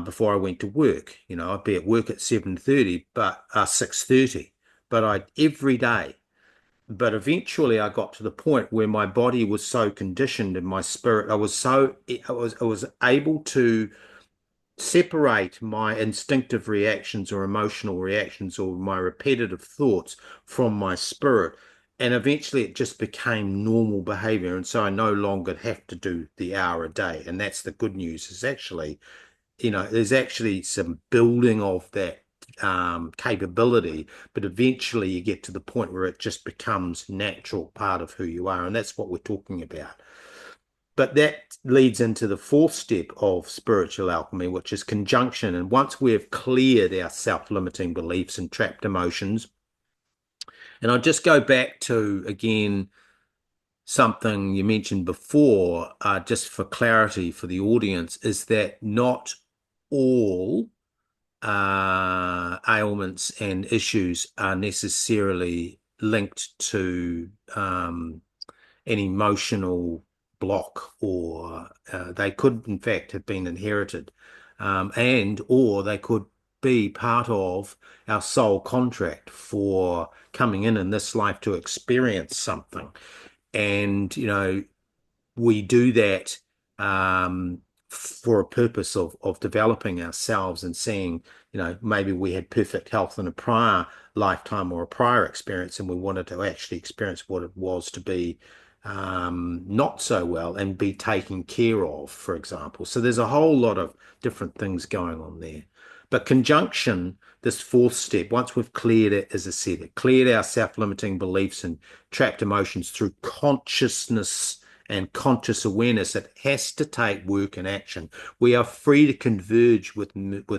before I went to work. You know, I'd be at work at 7:30, but 6:30, but I every day. But eventually I got to the point where my body was so conditioned and my spirit, I was able to separate my instinctive reactions or emotional reactions or my repetitive thoughts from my spirit. And eventually it just became normal behavior. And so I no longer have to do the hour a day. And that's the good news, is actually, there's actually some building of that capability, but eventually you get to the point where it just becomes natural part of who you are. And that's what we're talking about. But that leads into the fourth step of spiritual alchemy, which is conjunction. And once we've cleared our self-limiting beliefs and trapped emotions, and I'll just go back to, again, something you mentioned before, just for clarity for the audience, is that not all ailments and issues are necessarily linked to an emotional block, or they could in fact have been inherited, and or they could be part of our soul contract for coming in this life to experience something. And we do that for a purpose of developing ourselves and seeing, maybe we had perfect health in a prior lifetime or a prior experience, and we wanted to actually experience what it was to be not so well and be taken care of, for example. So there's a whole lot of different things going on there. But conjunction, this fourth step, once we've cleared it, as I said, it cleared our self-limiting beliefs and trapped emotions through consciousness and conscious awareness. It has to take work and action. We are free to converge with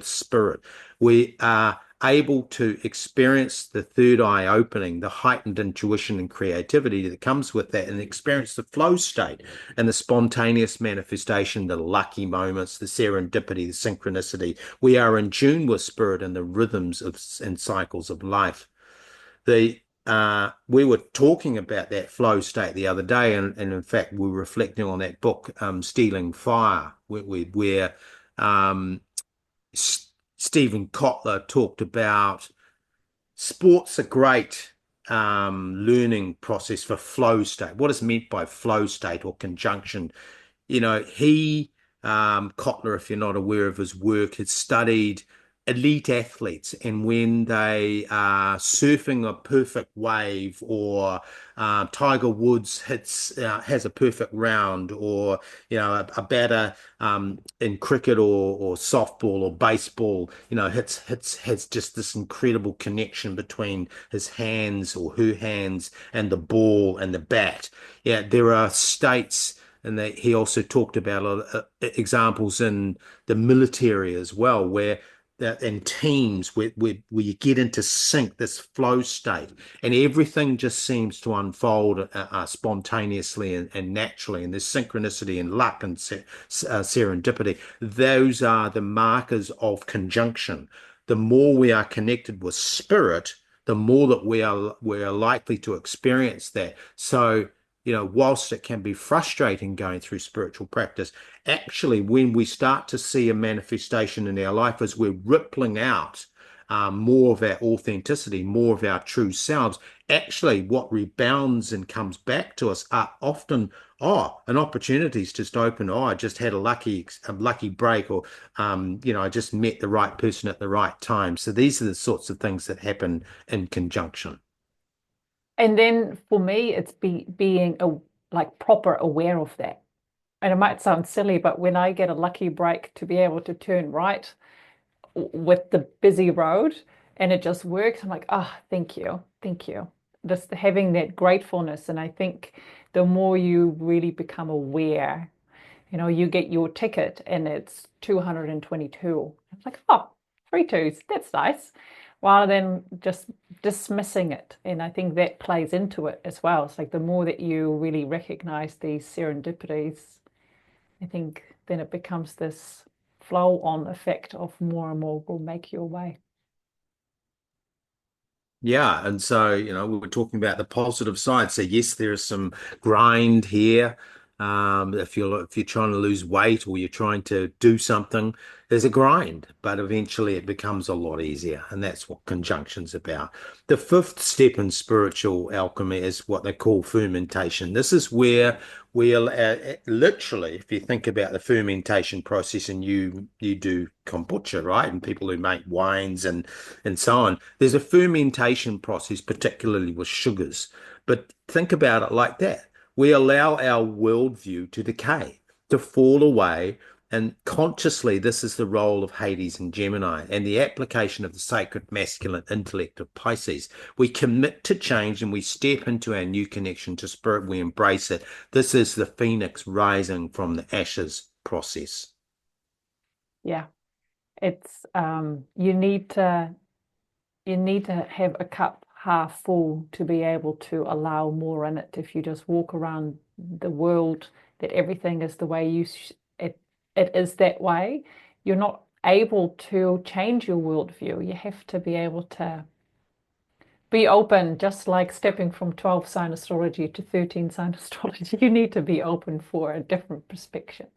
spirit. We are able to experience the third eye opening, the heightened intuition and creativity that comes with that, and experience the flow state and the spontaneous manifestation, the lucky moments, the serendipity, the synchronicity. We are in tune with spirit and the rhythms and cycles of life. We were talking about that flow state the other day, and in fact, we were reflecting on that book, Stealing Fire, where Stephen Kotler talked about sports a great learning process for flow state. What is meant by flow state or conjunction? Kotler, if you're not aware of his work, has studied elite athletes, and when they are surfing a perfect wave, or Tiger Woods has a perfect round, or a batter in cricket or softball or baseball, has just this incredible connection between his hands or her hands and the ball and the bat. Yeah, there are states. And he also talked about examples in the military as well, where in teams where you get into sync, this flow state, and everything just seems to unfold spontaneously and naturally, and there's synchronicity and luck and serendipity. Those are the markers of conjunction. The more we are connected with spirit, the more that we are likely to experience that. So, whilst it can be frustrating going through spiritual practice, actually, when we start to see a manifestation in our life as we're rippling out more of our authenticity, more of our true selves, actually what rebounds and comes back to us are often, an opportunity's just open. I just had a lucky break, or, I just met the right person at the right time. So these are the sorts of things that happen in conjunction. And then for me, it's being proper aware of that. And it might sound silly, but when I get a lucky break to be able to turn right with the busy road and it just works, I'm like, thank you, thank you. Just having that gratefulness. And I think the more you really become aware, you get your ticket and it's 222. It's like, three twos, that's nice. Rather than just dismissing it. And I think that plays into it as well. It's like the more that you really recognize these serendipities, I think then it becomes this flow on effect of more and more will make your way. Yeah, and so, we were talking about the positive side. So yes, there is some grind here. If you're trying to lose weight or you're trying to do something, there's a grind, but eventually it becomes a lot easier, and that's what conjunction's about. The fifth step in spiritual alchemy is what they call fermentation. This is where we'll literally, if you think about the fermentation process, and you do kombucha, right? And people who make wines and so on. There's a fermentation process, particularly with sugars. But think about it like that. We allow our worldview to decay, to fall away. And consciously, this is the role of Hades and Gemini and the application of the sacred masculine intellect of Pisces. We commit to change and we step into our new connection to spirit. We embrace it. This is the phoenix rising from the ashes process. Yeah, it's you need to have a cup half full to be able to allow more in it. If you just walk around the world that everything is the way it is that way, you're not able to change your worldview. You have to be able to be open, just like stepping from 12 sign astrology to 13 sign astrology. You need to be open for a different perspective.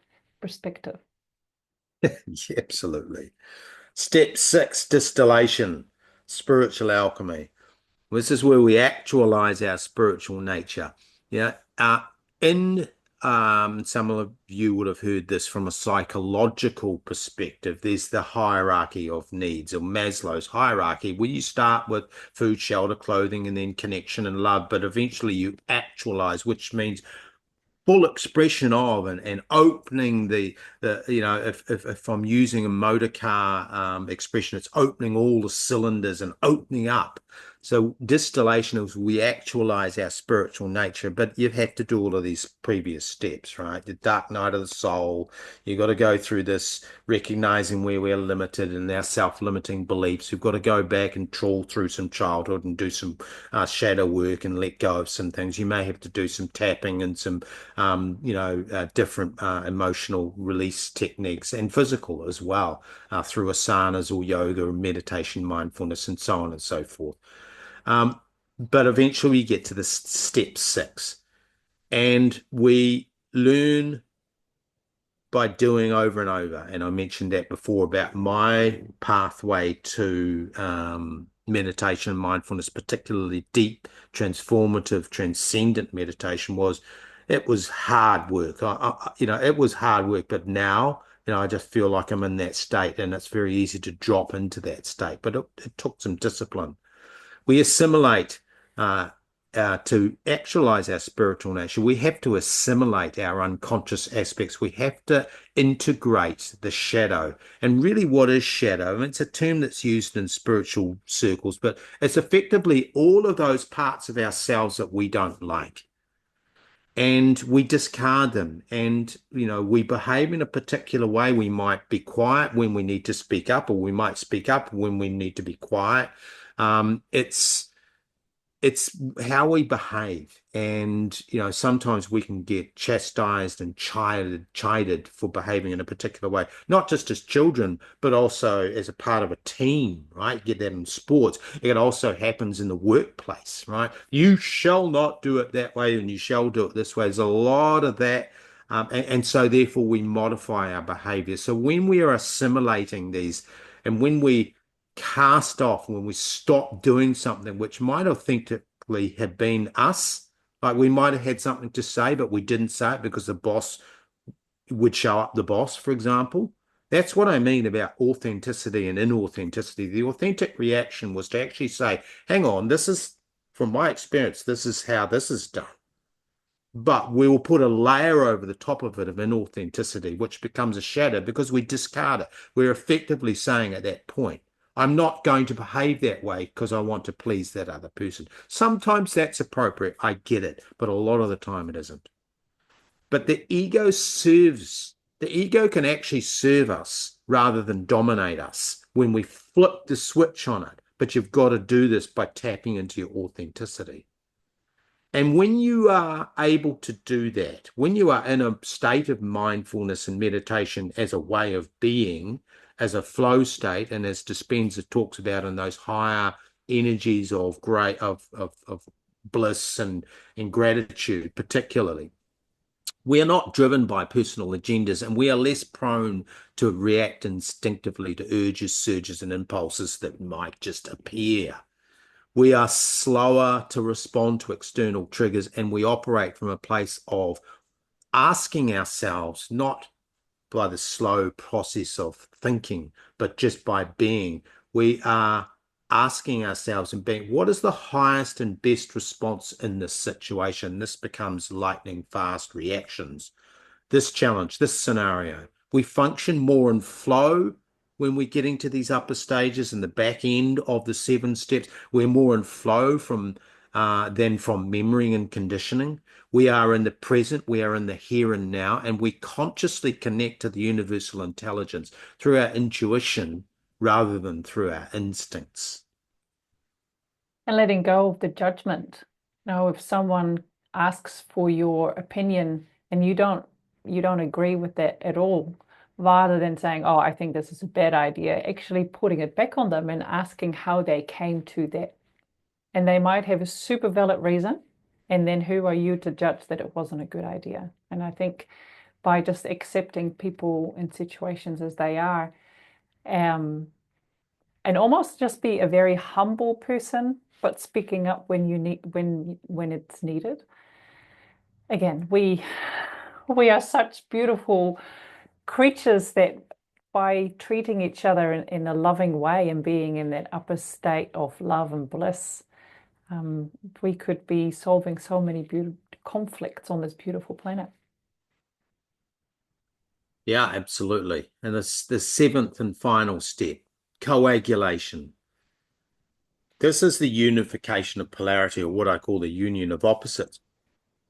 Yeah, absolutely. Step six, distillation, spiritual alchemy. This is where we actualize our spiritual nature. Yeah. In Some of you would have heard this from a psychological perspective. There's the hierarchy of needs, or Maslow's hierarchy, where you start with food, shelter, clothing, and then connection and love, but eventually you actualize, which means full expression of, and opening the if I'm using a motor car expression, it's opening all the cylinders and opening up. So distillation is we actualize our spiritual nature, but you have to do all of these previous steps, right? The dark night of the soul. You've got to go through this, recognizing where we're limited and our self-limiting beliefs. We've got to go back and trawl through some childhood and do some shadow work and let go of some things. You may have to do some tapping and some different emotional release techniques, and physical as well, through asanas or yoga or meditation, mindfulness, and so on and so forth. Um, but eventually we get to the step six, and we learn by doing over and over. And I mentioned that before about my pathway to meditation and mindfulness, particularly deep, transformative, transcendent meditation. It was hard work. It was hard work, but now, I just feel like I'm in that state, and it's very easy to drop into that state. But it took some discipline. We assimilate to actualize our spiritual nature. We have to assimilate our unconscious aspects. We have to integrate the shadow. And really, what is shadow? I mean, it's a term that's used in spiritual circles, but it's effectively all of those parts of ourselves that we don't like. And we discard them, and we behave in a particular way. We might be quiet when we need to speak up, or we might speak up when we need to be quiet. It's how we behave. And sometimes we can get chastised and chided for behaving in a particular way, not just as children but also as a part of a team, right? You get that in sports. It also happens in the workplace, right? You shall not do it that way and you shall do it this way. There's a lot of that. And so therefore we modify our behavior. So when we are assimilating these, and when we cast off, when we stop doing something which might authentically have been us, like we might have had something to say, but we didn't say it because the boss would show up, the boss, for example. That's what I mean about authenticity and inauthenticity. The authentic reaction was to actually say, hang on, this is, from my experience, this is how this is done. But we will put a layer over the top of it of inauthenticity, which becomes a shadow because we discard it. We're effectively saying at that point, I'm not going to behave that way because I want to please that other person. Sometimes that's appropriate. I get it. But a lot of the time it isn't. But the ego can actually serve us rather than dominate us when we flip the switch on it. But you've got to do this by tapping into your authenticity. And when you are able to do that, when you are in a state of mindfulness and meditation as a way of being, as a flow state, and as Dispenza talks about in those higher energies of bliss and gratitude, particularly. We are not driven by personal agendas, and we are less prone to react instinctively to urges, surges, and impulses that might just appear. We are slower to respond to external triggers, and we operate from a place of asking ourselves, not by the slow process of thinking, but just by being. We are asking ourselves and being, what is the highest and best response in this situation? This becomes lightning fast reactions. This challenge, this scenario. We function more in flow when we're getting to these upper stages and the back end of the 7 steps. We're more in flow than from memory and conditioning. We are in the present, we are in the here and now, and we consciously connect to the universal intelligence through our intuition rather than through our instincts. And letting go of the judgment. If someone asks for your opinion and you don't agree with that at all, rather than saying, oh, I think this is a bad idea, actually putting it back on them and asking how they came to that. And they might have a super valid reason. And then who are you to judge that it wasn't a good idea? And I think by just accepting people and situations as they are, and almost just be a very humble person, but speaking up when you need when it's needed. Again, we are such beautiful creatures that by treating each other in a loving way and being in that upper state of love and bliss, we could be solving so many beautiful conflicts on this beautiful planet. Yeah, absolutely. And this the 7th and final step, coagulation. This is the unification of polarity, or what I call the union of opposites.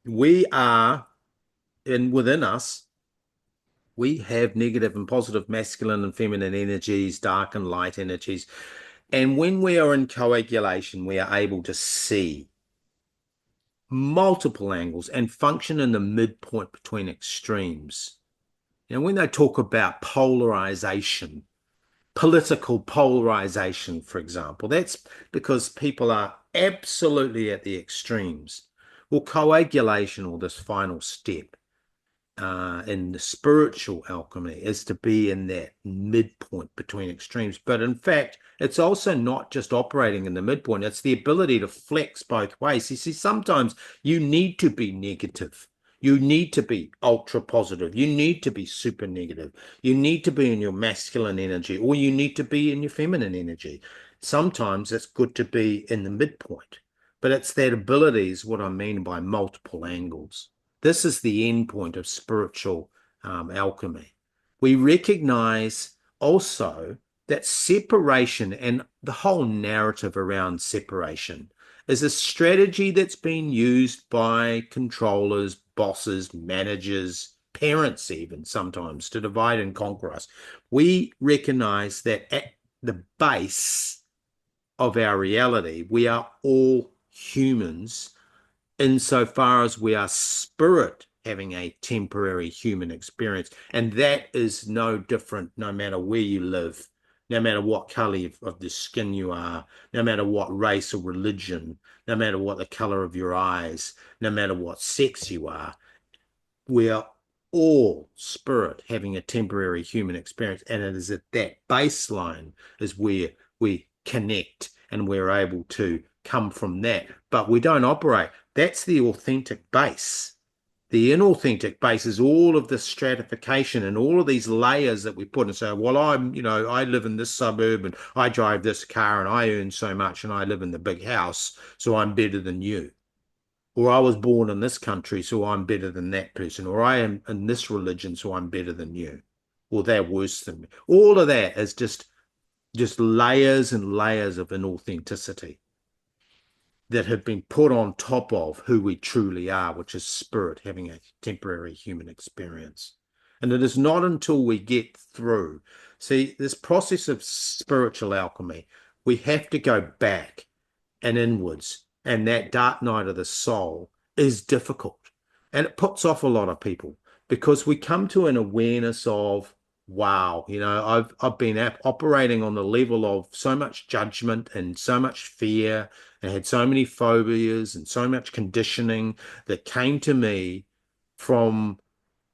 We are, and within us, we have negative and positive, masculine and feminine energies, dark and light energies. And when we are in coagulation, we are able to see multiple angles and function in the midpoint between extremes. When they talk about polarization, political polarization, for example, that's because people are absolutely at the extremes. Well, coagulation, or this final step in the spiritual alchemy, is to be in that midpoint between extremes. But in fact, it's also not just operating in the midpoint, it's the ability to flex both ways. You see, sometimes you need to be negative. You need to be ultra positive. You need to be super negative. You need to be in your masculine energy, or you need to be in your feminine energy. Sometimes it's good to be in the midpoint, but it's that ability is what I mean by multiple angles. This is the end point of spiritual alchemy. We recognize also that separation and the whole narrative around separation is a strategy that's been used by controllers, bosses, managers, parents even sometimes, to divide and conquer us. We recognize that at the base of our reality, we are all humans, insofar as we are spirit having a temporary human experience. And that is no different no matter where you live, no matter what color of the skin you are, no matter what race or religion, no matter what the color of your eyes, no matter what sex you are. We are all spirit having a temporary human experience. And it is at that baseline is where we connect and we're able to come from that. But we don't operate. That's the authentic base. The inauthentic base is all of the stratification and all of these layers that we put and say, well, I live in this suburb and I drive this car and I earn so much and I live in the big house, so I'm better than you. Or I was born in this country, so I'm better than that person. Or I am in this religion, so I'm better than you. Or they're worse than me. All of that is just layers and layers of inauthenticity that have been put on top of who we truly are, which is spirit having a temporary human experience. And it is not until we get through, see, this process of spiritual alchemy, we have to go back and inwards. And that dark night of the soul is difficult. And it puts off a lot of people because we come to an awareness of wow, I've been operating on the level of so much judgment and so much fear, and had so many phobias and so much conditioning that came to me from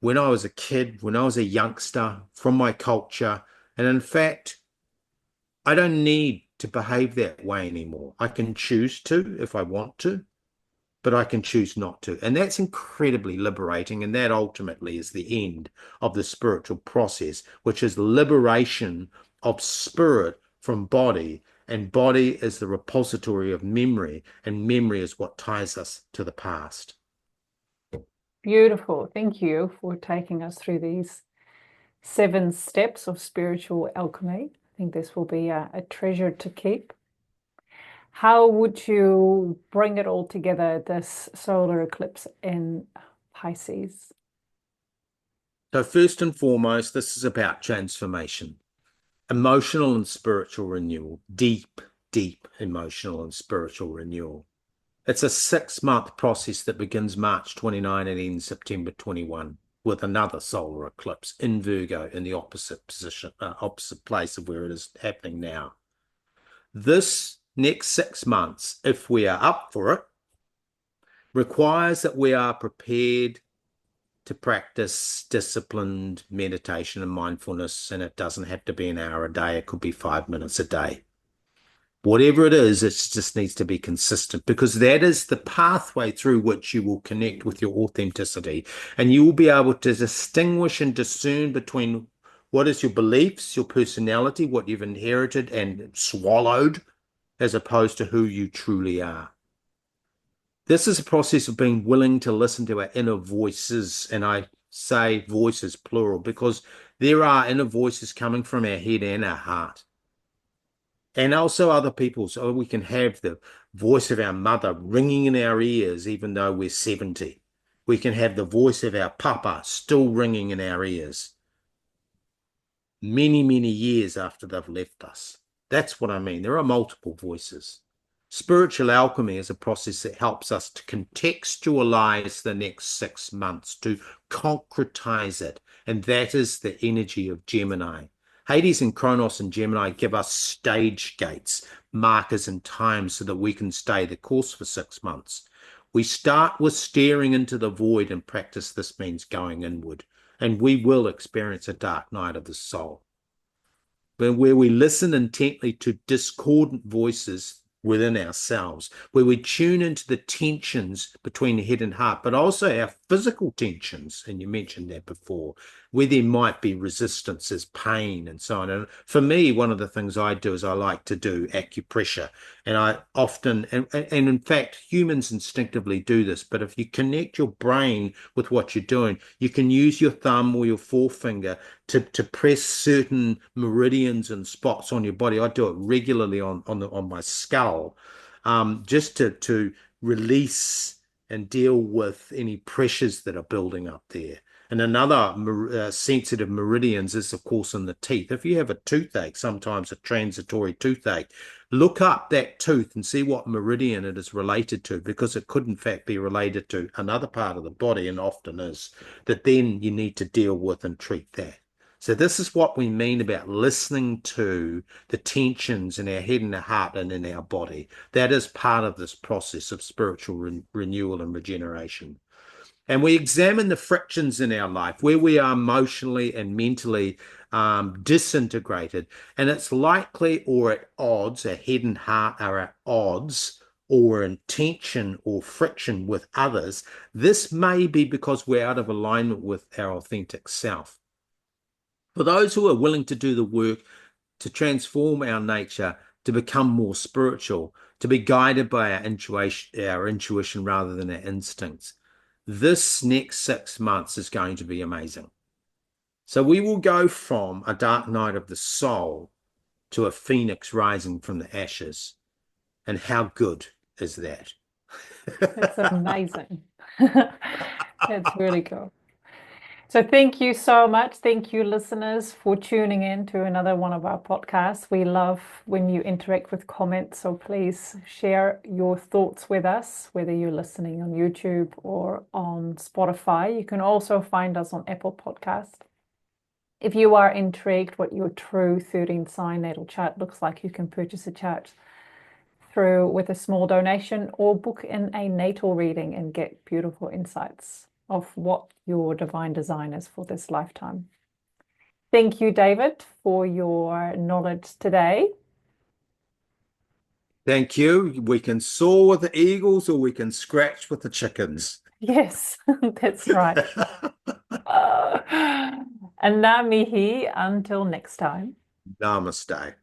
when I was a kid, when I was a youngster, from my culture. And in fact, I don't need to behave that way anymore. I can choose to if I want to, but I can choose not to. And that's incredibly liberating. And that ultimately is the end of the spiritual process, which is liberation of spirit from body. And body is the repository of memory, and memory is what ties us to the past. Beautiful. Thank you for taking us through these 7 steps of spiritual alchemy. I think this will be a treasure to keep. How would you bring it all together, this solar eclipse in Pisces? So, first and foremost, this is about transformation, emotional and spiritual renewal, deep, deep emotional and spiritual renewal. It's a 6-month process that begins March 29 and ends September 21 with another solar eclipse in Virgo in the opposite position, opposite place of where it is happening now. This next 6 months, if we are up for it, requires that we are prepared to practice disciplined meditation and mindfulness, and it doesn't have to be an hour a day. It could be 5 minutes a day. Whatever it is, it just needs to be consistent, because that is the pathway through which you will connect with your authenticity, and you will be able to distinguish and discern between what is your beliefs, your personality, what you've inherited and swallowed, as opposed to who you truly are. This is a process of being willing to listen to our inner voices, and I say voices plural because there are inner voices coming from our head and our heart, and also other people. So we can have the voice of our mother ringing in our ears even though we're 70. We can have the voice of our papa still ringing in our ears many, many years after they've left us. That's what I mean. There are multiple voices. Spiritual alchemy is a process that helps us to contextualize the next 6 months, to concretize it. And that is the energy of Gemini. Hades and Kronos and Gemini give us stage gates, markers and times so that we can stay the course for 6 months. We start with staring into the void, and practice this means going inward. And we will experience a dark night of the soul, where we listen intently to discordant voices within ourselves, where we tune into the tensions between the head and heart, but also our physical tensions, and you mentioned that before, where there might be resistances, pain, and so on. And for me, one of the things I do is I like to do acupressure, and I often, and in fact, humans instinctively do this, but if you connect your brain with what you're doing, you can use your thumb or your forefinger to press certain meridians and spots on your body. I do it regularly on my skull, just to release and deal with any pressures that are building up there. And another sensitive meridians is, of course, in the teeth. If you have a toothache, sometimes a transitory toothache, look up that tooth and see what meridian it is related to, because it could, in fact, be related to another part of the body, and often is, that then you need to deal with and treat that. So this is what we mean about listening to the tensions in our head and our heart and in our body. That is part of this process of spiritual renewal and regeneration. And we examine the frictions in our life where we are emotionally and mentally disintegrated. And it's likely or at odds, our head and heart are at odds or in tension or friction with others. This may be because we're out of alignment with our authentic self. For those who are willing to do the work to transform our nature, to become more spiritual, to be guided by our intuition rather than our instincts, this next 6 months is going to be amazing. So we will go from a dark night of the soul to a phoenix rising from the ashes. And how good is that? That's amazing. That's really cool. So thank you so much. Thank you, listeners, for tuning in to another one of our podcasts. We love when you interact with comments, so please share your thoughts with us, whether you're listening on YouTube or on Spotify. You can also find us on Apple Podcast. If you are intrigued what your true 13 sign natal chart looks like, you can purchase a chart through with a small donation or book in a natal reading and get beautiful insights of what your divine design is for this lifetime. Thank you, David, for your knowledge today. Thank you. We can soar with the eagles or we can scratch with the chickens. Yes, that's right. And ngā mihi until next time. Namaste.